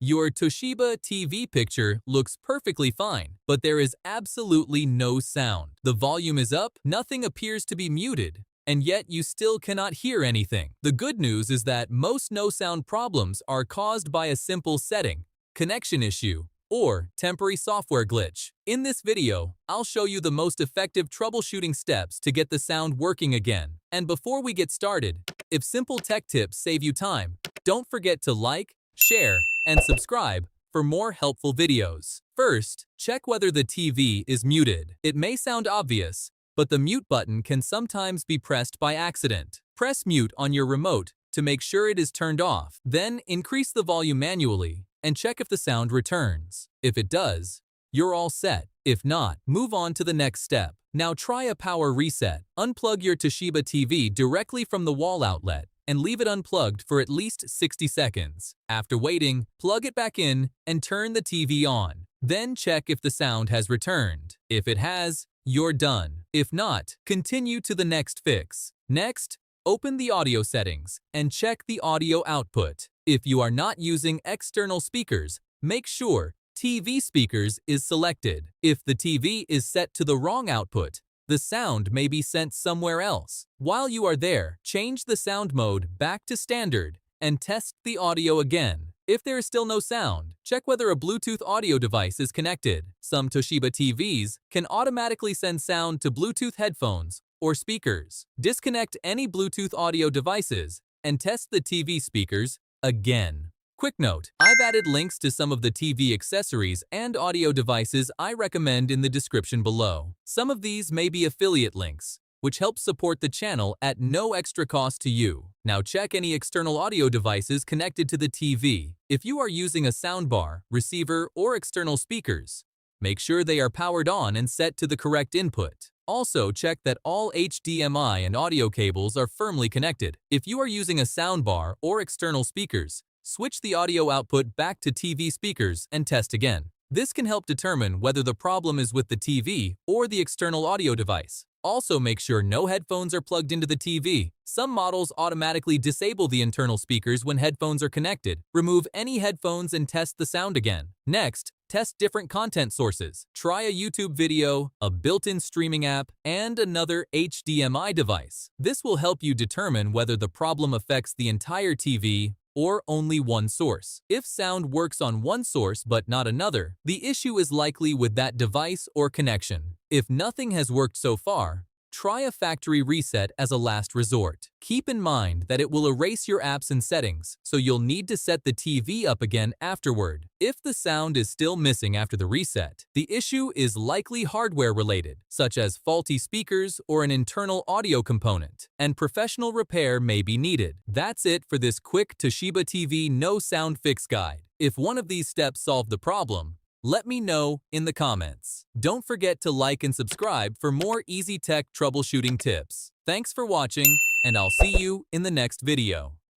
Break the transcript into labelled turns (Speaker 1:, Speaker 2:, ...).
Speaker 1: Your Toshiba TV picture looks perfectly fine, but there is absolutely no sound. The volume is up, nothing appears to be muted, and yet you still cannot hear anything. The good news is that most no-sound problems are caused by a simple setting, connection issue, or temporary software glitch. In this video, I'll show you the most effective troubleshooting steps to get the sound working again. And before we get started, if simple tech tips save you time, don't forget to like, share, and subscribe for more helpful videos. First, check whether the TV is muted. It may sound obvious, but the mute button can sometimes be pressed by accident. Press mute on your remote to make sure it is turned off. Then increase the volume manually and check if the sound returns. If it does, you're all set. If not, move on to the next step. Now try a power reset. Unplug your Toshiba TV directly from the wall outlet and leave it unplugged for at least 60 seconds. After waiting, plug it back in and turn the TV on. Then check if the sound has returned. If it has, you're done. If not, continue to the next fix. Next, open the audio settings and check the audio output. If you are not using external speakers, make sure TV speakers is selected. If the TV is set to the wrong output, the sound may be sent somewhere else. While you are there, change the sound mode back to standard and test the audio again. If there is still no sound, check whether a Bluetooth audio device is connected. Some Toshiba TVs can automatically send sound to Bluetooth headphones or speakers. Disconnect any Bluetooth audio devices and test the TV speakers again. Quick note, I've added links to some of the TV accessories and audio devices I recommend in the description below. Some of these may be affiliate links, which help support the channel at no extra cost to you. Now check any external audio devices connected to the TV. If you are using a soundbar, receiver, or external speakers, make sure they are powered on and set to the correct input. Also, check that all HDMI and audio cables are firmly connected. If you are using a soundbar or external speakers, switch the audio output back to TV speakers and test again. This can help determine whether the problem is with the TV or the external audio device. Also, make sure no headphones are plugged into the TV. Some models automatically disable the internal speakers when headphones are connected. Remove any headphones and test the sound again. Next, test different content sources. Try a YouTube video, a built-in streaming app, and another HDMI device. This will help you determine whether the problem affects the entire TV or only one source. If sound works on one source but not another, the issue is likely with that device or connection. If nothing has worked so far, try a factory reset as a last resort. Keep in mind that it will erase your apps and settings, so you'll need to set the TV up again afterward. If the sound is still missing after the reset, the issue is likely hardware-related, such as faulty speakers or an internal audio component, and professional repair may be needed. That's it for this quick Toshiba TV no sound fix guide. If one of these steps solved the problem, let me know in the comments. Don't forget to like and subscribe for more easy tech troubleshooting tips. Thanks for watching, and I'll see you in the next video.